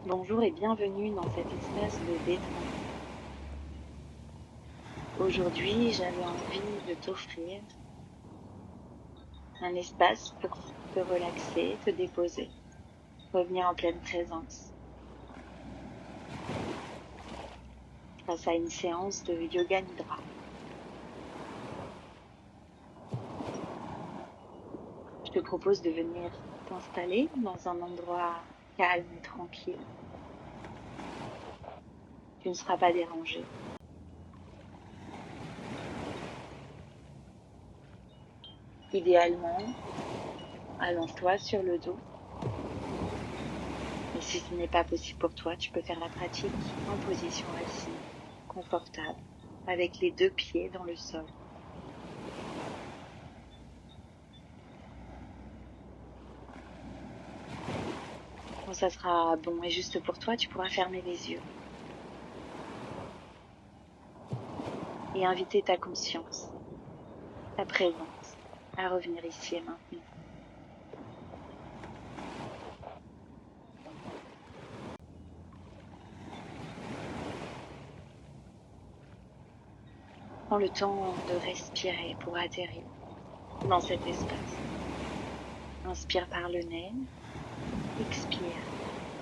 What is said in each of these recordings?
Bonjour et bienvenue dans cet espace de détente. Aujourd'hui, j'avais envie de t'offrir un espace pour te relaxer, te déposer, revenir en pleine présence grâce à une séance de yoga nidra. Je te propose de venir t'installer dans un endroit calme et tranquille. Tu ne seras pas dérangé. Idéalement, allonge-toi sur le dos. Mais si ce n'est pas possible pour toi, tu peux faire la pratique en position assise, confortable, avec les deux pieds dans le sol. Quand ça sera bon et juste pour toi, tu pourras fermer les yeux et inviter ta conscience, ta présence, à revenir ici et maintenant. Prends le temps de respirer pour atterrir dans cet espace. Inspire par le nez, expire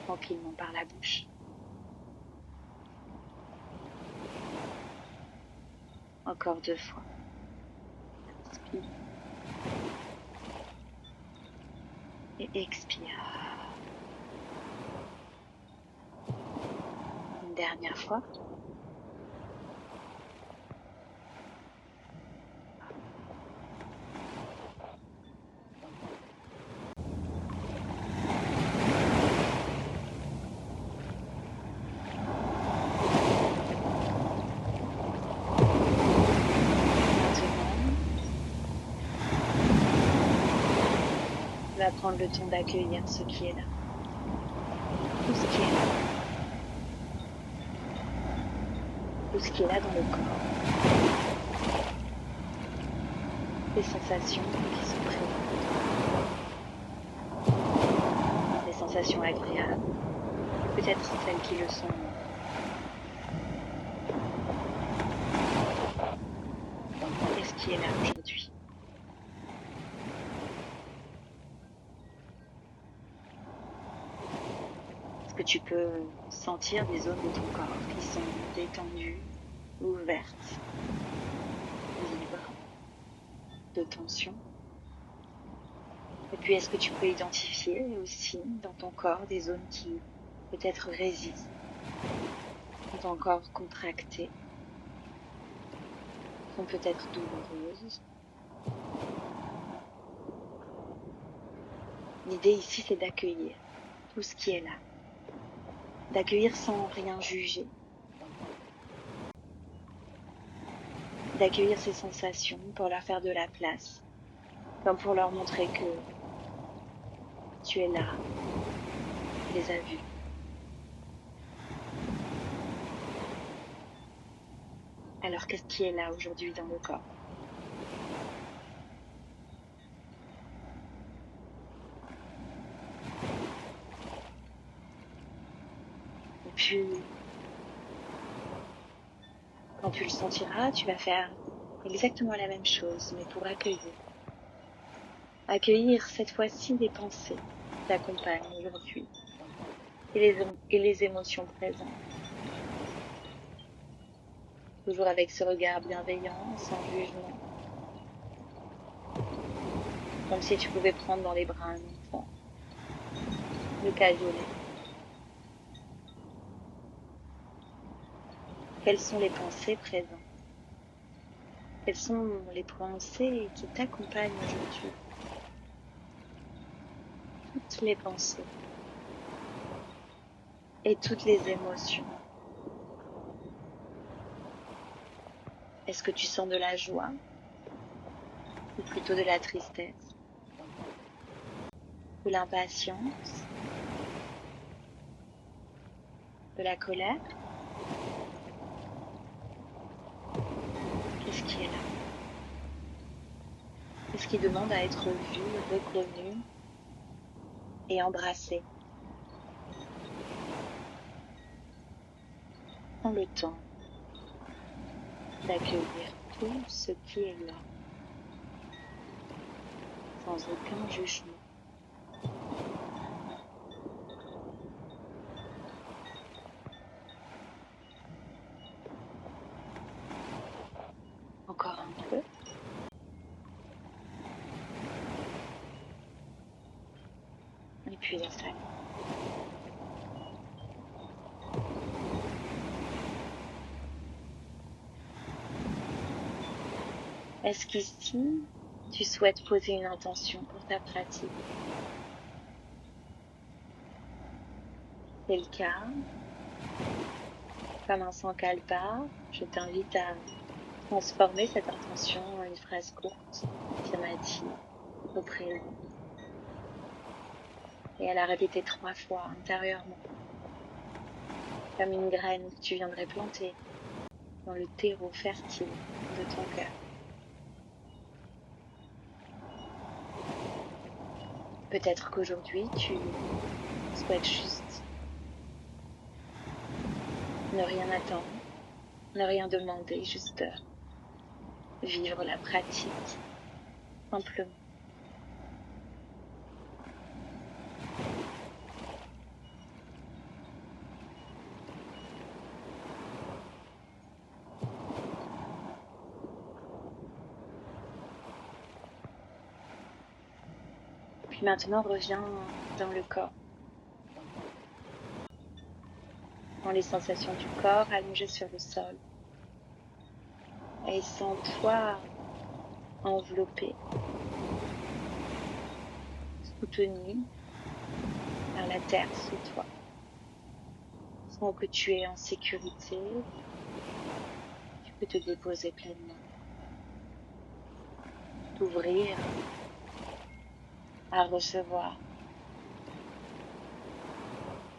tranquillement par la bouche. Encore 2 fois. Inspire et expire. Une dernière fois. Maintenant, tu vas prendre le temps d'accueillir ce qui est là, tout ce qui est là, tout ce qui est là dans le corps, les sensations qui sont présentes, les sensations agréables et peut-être celles qui le sont moins. Qu'est-ce qui est là aujourd'hui? Est-ce que tu peux sentir des zones de ton corps qui sont détendues, ouvertes, libres de tension? Et puis, est-ce que tu peux identifier aussi dans ton corps des zones qui peut-être résistent, sont encore contractées, sont peut-être douloureuses? L'idée ici, c'est d'accueillir tout ce qui est là, d'accueillir sans rien juger, d'accueillir ces sensations pour leur faire de la place, comme pour leur montrer que tu es là, tu les as vus. Alors qu'est-ce qui est là aujourd'hui dans le corps? Et puis, quand tu le sentiras, tu vas faire exactement la même chose, mais pour accueillir. Accueillir cette fois-ci les pensées qui t'accompagnent aujourd'hui et les émotions présentes. Toujours avec ce regard bienveillant, sans jugement, comme si tu pouvais prendre dans les bras un enfant, le cajoler. Quelles sont les pensées présentes? Quelles sont les pensées qui t'accompagnent aujourd'hui? Toutes les pensées et toutes les émotions. Est-ce que tu sens de la joie ou plutôt de la tristesse, de l'impatience, de la colère? Qu'est-ce qui est là? Qu'est-ce qui demande à être vu, reconnu et embrassé? prends le temps d'accueillir tout ce qui est là, sans aucun jugement. Encore un peu. Et puis laisse aller. Est-ce qu'ici, tu souhaites poser une intention pour ta pratique? C'est le cas. Comme un sankalpa, je t'invite à transformer cette intention en une phrase courte, affirmative, au présent, et à la répéter 3 fois intérieurement, comme une graine que tu viendrais planter dans le terreau fertile de ton cœur. Peut-être qu'aujourd'hui, tu souhaites juste ne rien attendre, ne rien demander, juste vivre la pratique, simplement. Puis maintenant, reviens dans le corps, dans les sensations du corps allongé sur le sol. Et sens-toi enveloppé, soutenu par la terre sous toi. Sens que tu es en sécurité, tu peux te déposer pleinement, t'ouvrir à recevoir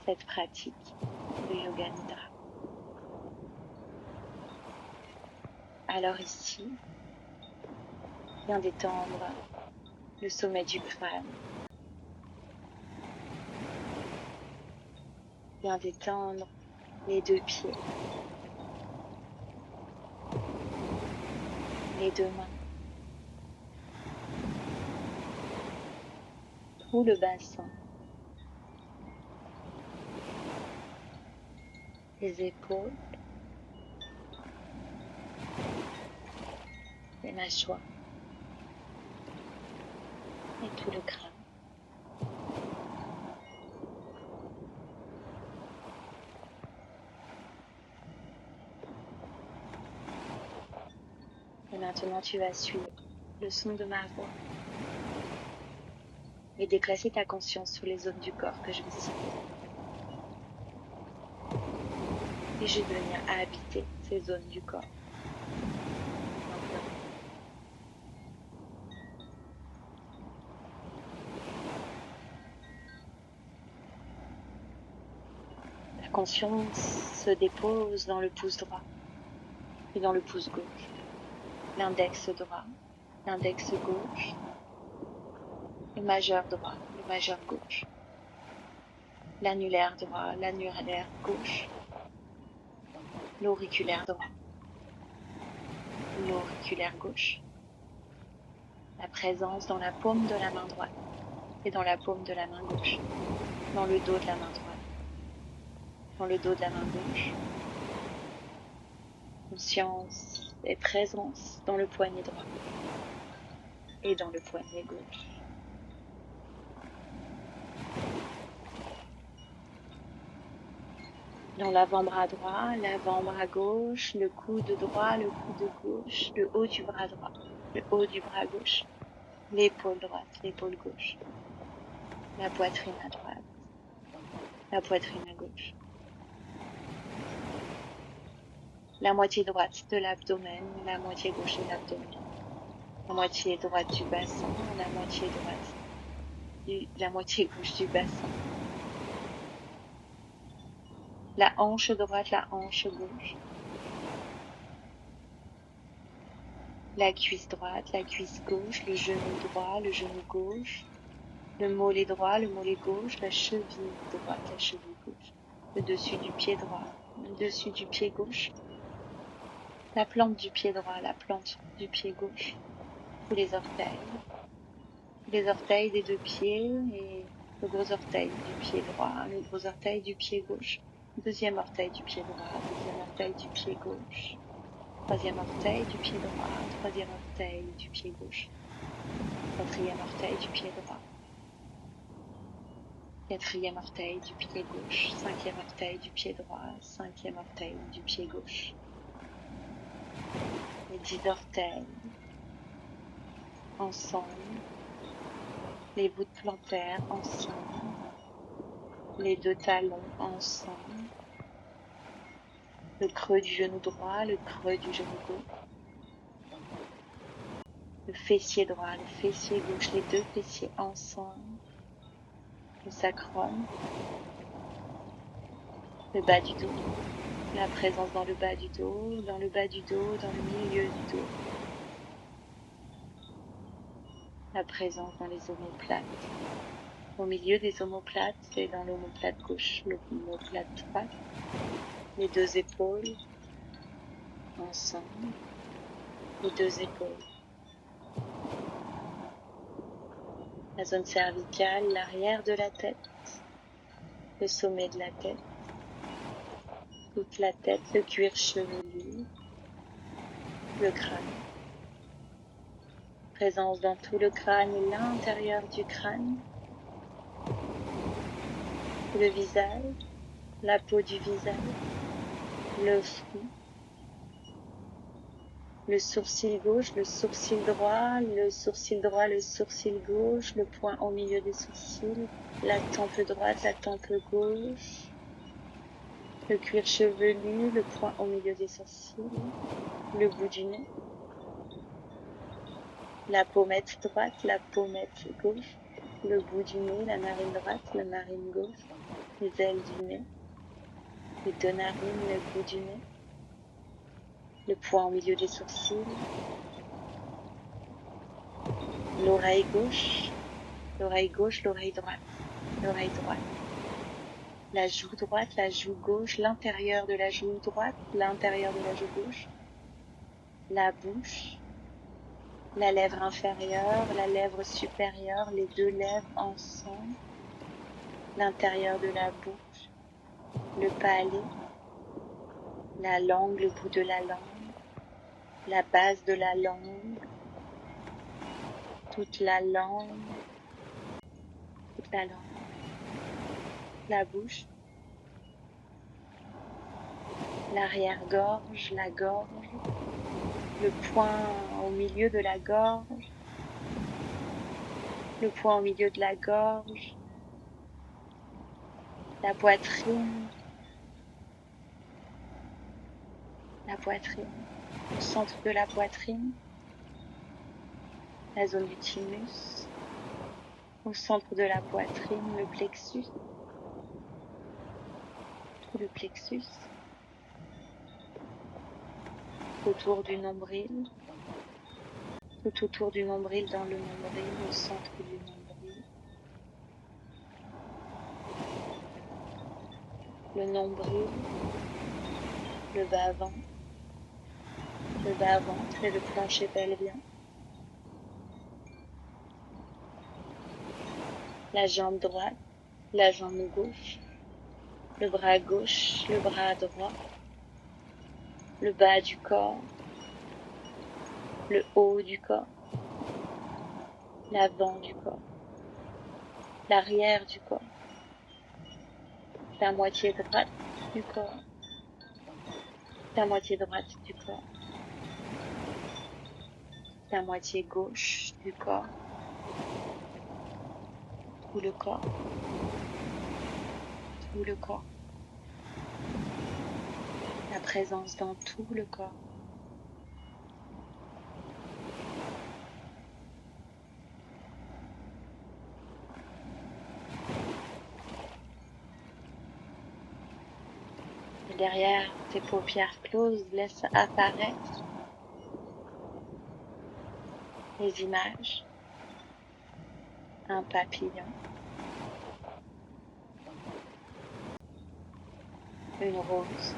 cette pratique de Yoga Nidra. Alors ici, viens détendre le sommet du crâne, viens détendre les 2 pieds, les 2 mains, tout le bassin, les épaules, les mâchoires et tout le crâne. Et maintenant, tu vas suivre le son de ma voix et déplacer ta conscience sur les zones du corps que je vais citer. Et je vais venir habiter ces zones du corps, simplement. Ta conscience se dépose dans le pouce droit et dans le pouce gauche, l'index droit, l'index gauche, le majeur droit, le majeur gauche, l'annulaire droit, l'annulaire gauche, l'auriculaire droit, l'auriculaire gauche. La présence dans la paume de la main droite et dans la paume de la main gauche, dans le dos de la main droite, dans le dos de la main gauche. Conscience et présence dans le poignet droit et dans le poignet gauche. Dans l'avant-bras droit, l'avant-bras gauche, le coude droit, le coude gauche, le haut du bras droit, le haut du bras gauche, l'épaule droite, l'épaule gauche, la poitrine à droite, la poitrine à gauche, la moitié droite de l'abdomen, la moitié gauche de l'abdomen, la moitié droite du bassin, la moitié droite la moitié gauche du bassin, la hanche droite, la hanche gauche, la cuisse droite, la cuisse gauche, le genou droit, le genou gauche, le mollet droit, le mollet gauche, la cheville droite, la cheville gauche, le dessus du pied droit, le dessus du pied gauche, la plante du pied droit, la plante du pied gauche, tous les orteils des deux pieds et le gros orteil du pied droit, le gros orteil du pied gauche, deuxième orteil du pied droit, deuxième orteil du pied gauche, troisième orteil du pied droit, troisième orteil du pied gauche, quatrième orteil du pied droit, quatrième orteil du pied gauche, cinquième orteil du pied droit, cinquième orteil du pied gauche, les 10 orteils ensemble, les bouts de plantaire ensemble, les deux talons ensemble, le creux du genou droit, le creux du genou gauche, le fessier droit, le fessier gauche, les deux fessiers ensemble, le sacrum, le bas du dos, la présence dans le bas du dos, dans le bas du dos, dans le milieu du dos, la présence dans les omoplates, au milieu des omoplates et dans l'omoplate gauche, l'omoplate droite, les deux épaules ensemble, les deux épaules, la zone cervicale, l'arrière de la tête, le sommet de la tête, toute la tête, le cuir chevelu, le crâne. Présence dans tout le crâne et l'intérieur du crâne, le visage, la peau du visage, le front, le sourcil gauche, le sourcil droit, le sourcil droit, le sourcil gauche, le point au milieu des sourcils, la tempe droite, la tempe gauche, le cuir chevelu, le point au milieu des sourcils, le bout du nez, la pommette droite, la pommette gauche, le bout du nez, la narine droite, la narine gauche, les ailes du nez, les deux narines, le bout du nez, le point au milieu des sourcils, l'oreille gauche, l'oreille gauche, l'oreille droite, l'oreille droite, la joue droite, la joue gauche, l'intérieur de la joue droite, l'intérieur de la joue gauche, la bouche, la lèvre inférieure, la lèvre supérieure, les deux lèvres ensemble, l'intérieur de la bouche, le palais, la langue, le bout de la langue, la base de la langue, toute la langue, toute la langue, la bouche, l'arrière-gorge, la gorge, le point au milieu de la gorge, le point au milieu de la gorge, la poitrine, au centre de la poitrine, la zone du thymus, au centre de la poitrine, le plexus, tout le plexus, autour du nombril, tout autour du nombril, dans le nombril, au centre du nombril, le nombril, le bas-ventre, et le plancher pelvien, la jambe droite, la jambe gauche, le bras gauche, le bras droit, le bas du corps, le haut du corps, l'avant du corps, l'arrière du corps, la moitié droite du corps, la moitié droite du corps, la moitié gauche du corps, tout le corps, tout le corps, la présence dans tout le corps. Et derrière tes paupières closes, laisse apparaître les images, un papillon, une rose,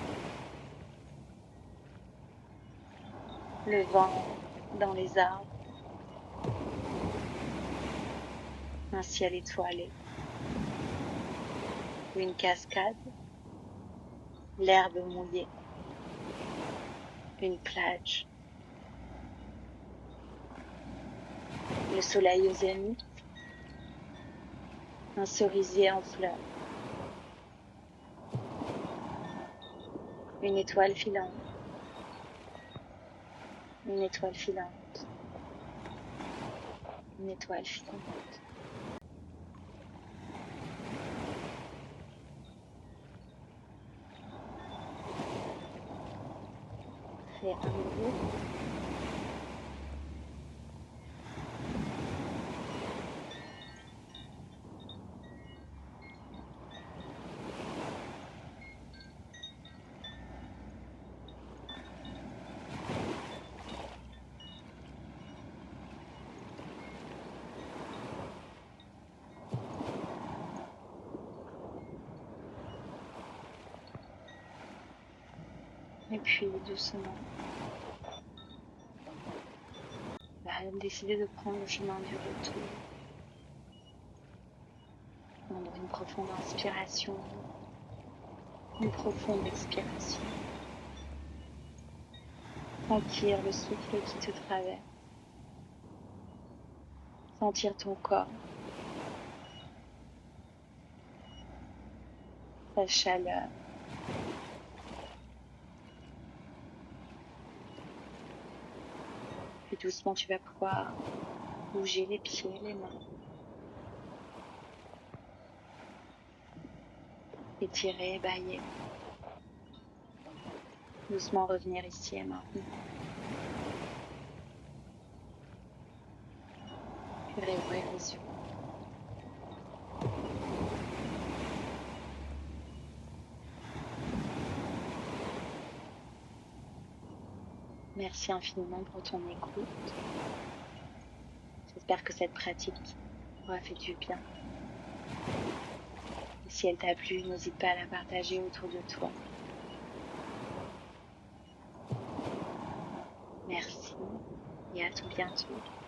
le vent dans les arbres, un ciel étoilé, une cascade, l'herbe mouillée, une plage, le soleil au zénith, un cerisier en fleurs, une étoile filante, une étoile filante, une étoile filante. Fais un nouveau. Et puis doucement, va décider de prendre le chemin du retour. Prendre une profonde inspiration, une profonde expiration. Sentir le souffle qui te traverse. Sentir ton corps, sa chaleur. Puis doucement, tu vas pouvoir bouger les pieds, les mains. Étirer, bailler. Doucement revenir ici et maintenant. Puis réouvrir les yeux. Merci infiniment pour ton écoute. J'espère que cette pratique aura fait du bien. Et si elle t'a plu, n'hésite pas à la partager autour de toi. Merci et à tout bientôt.